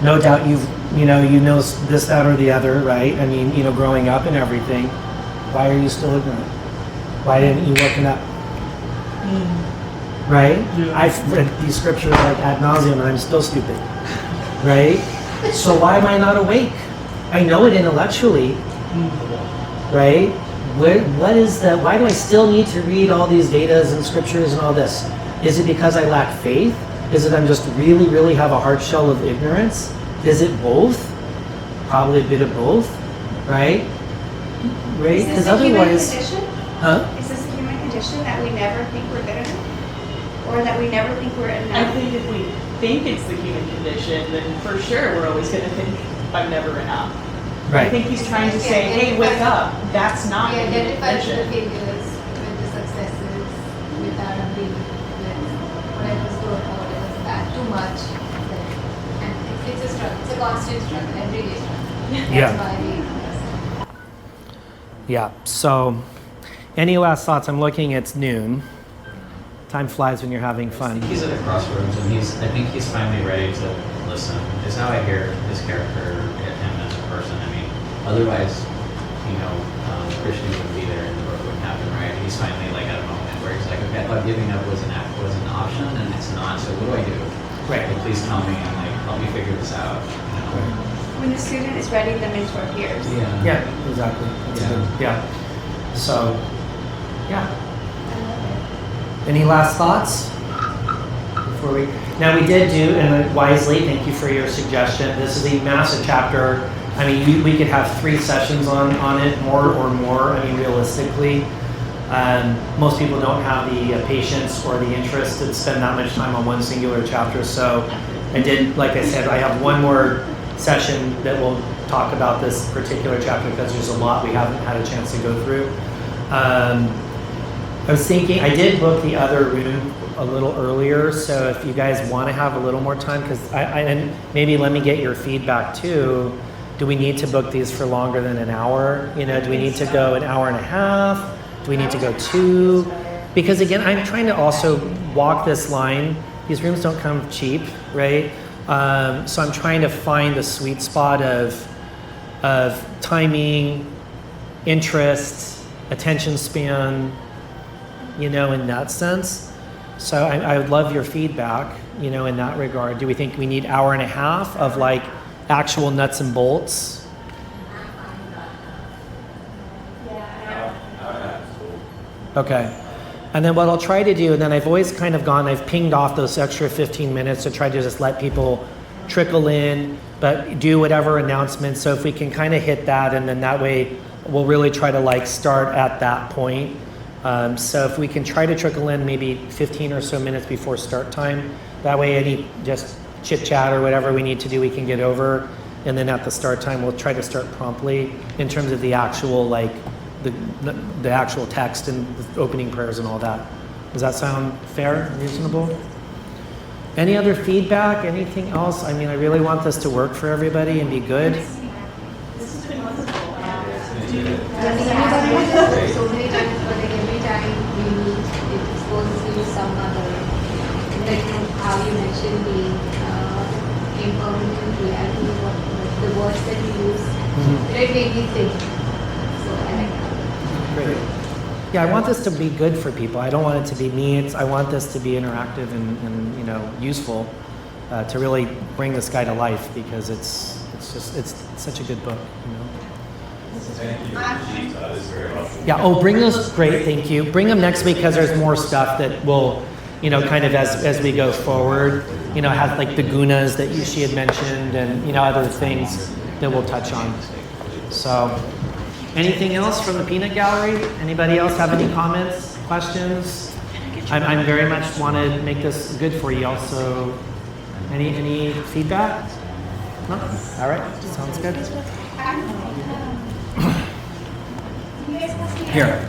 No doubt you know this, that, or the other, right? Growing up and everything. Why are you still ignorant? Why didn't you woken up? Right? Yeah. I've read these scriptures like ad nauseum and I'm still stupid. Right? So why am I not awake? I know it intellectually, right? What is that? Why do I still need to read all these Vedas and scriptures and all this? Is it because I lack faith? Is it I'm just really, really have a hard shell of ignorance? Is it both? Probably a bit of both, right? Right? Is this Because a human otherwise, condition? huh? Is this a human condition that we never think we're good enough? Or that we never think we're I enough? think if we think it's the human condition, then for sure we're always going to think I'm never enough. I Right. think he's trying to say, hey, wake up. That's not We the human identify with the condition. failures, with the successes, with our abilities, whatever's good or whatever's bad, too much. And it's a struggle. It's a constant struggle, everyday struggle. Yeah. That's why we Yeah. So, any last thoughts? I'm looking. It's noon. Time flies when you're having I fun. think he's at a crossroads, and I think he's finally ready to listen. Is how I hear his character, him as a person. I mean, otherwise, Krishna wouldn't be there, and the book wouldn't happen, right? He's finally like at a moment where he's like, okay, I thought giving up was an option, and it's not. So what do I do? Right. Like, please tell me and like help me figure this out. When the student is ready, the mentor hears. Yeah. Yeah. Exactly. That's Yeah. good. Yeah. So, yeah. Any last thoughts? Before we now we did do, and wisely, thank you for your suggestion. This is a massive chapter. I mean, we could have 3 sessions on it, more or more. I mean, realistically, most people don't have the patience or the interest to spend that much time on one singular chapter. So, I did, like I said, I have one more session that will talk about this particular chapter because there's a lot we haven't had a chance to go through. I was thinking, I did book the other room a little earlier, so if you guys want to have a little more time, because and maybe let me get your feedback too. Do we need to book these for longer than an hour? Do we need to go an hour and a half? Do we need to go 2? Because again, I'm trying to also walk this line. These rooms don't come cheap, right? So I'm trying to find the sweet spot of timing, interest, attention span, in that sense. So I would love your feedback, in that regard. Do we think we need an hour and a half of like actual nuts and bolts? Okay. And then what I'll try to do, and then I've always kind of I've pinged off those extra 15 minutes to try to just let people trickle in, but do whatever announcements. So if we can kind of hit that, and then that way we'll really try to like start at that point. So if we can try to trickle in maybe 15 or so minutes before start time, that way any just chit chat or whatever we need to do, we can get over. And then at the start time, we'll try to start promptly in terms of the actual like the actual text and the opening prayers and all that. Does that sound fair and reasonable? Any other feedback? Anything else? I mean, I really want this to work for everybody and be good. This has been wonderful. so many times, but like every time we meet, it exposes you to some other, like how you mentioned the impermanent reality, the words that you use, it made me think. So I like that. Great. Yeah, I want this to be good for people. I don't want it to be me. I want this to be interactive and useful to really bring this guy to life because it's such a good book. Thank you. This is very helpful. Yeah. Oh, bring those. Great. Thank you. Bring them next week because there's more stuff that will, kind of as we go forward, have like the gunas that she had mentioned and other things that we'll touch on. So, anything else from the peanut gallery? Anybody else have any comments, questions? I'm very much want to make this good for you. Also, any feedback? No. All right. Sounds good. Here.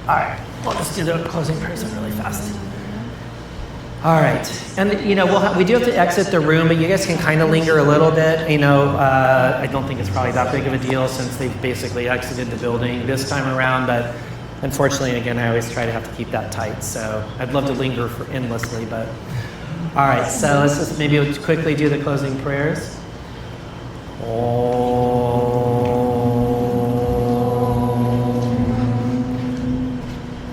All right. We'll just do the closing prayers really fast. All right. And, we do have to exit the room, but you guys can kind of linger a little bit. I don't think it's probably that big of a deal since they've basically exited the building this time around. But unfortunately, again, I always try to have to keep that tight. So I'd love to linger for endlessly. But all right. So let's just maybe quickly do the closing prayers.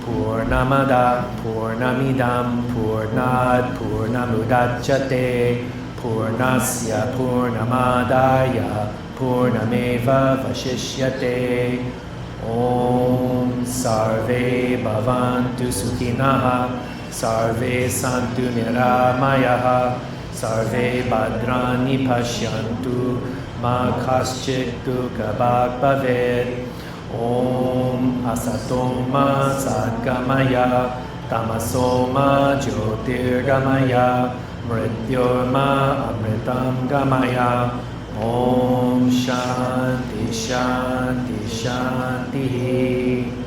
Purnamada Purnamidam Purnad Purnamudachyate Purnasya Purnamadaya Purnameva Vashishyate. Om Sarve Bhavantu Sukhinaha. Sarve Santu Niramayaha. Sarve Bhadrani Pashyantu. Ma Kaschit Dukhabhag Bhavet. Om Asatoma Sadgamaya. Tamasoma Jyotirgamaya. Mrityorma Amritam Gamaya. Om Shanti Shanti Shanti.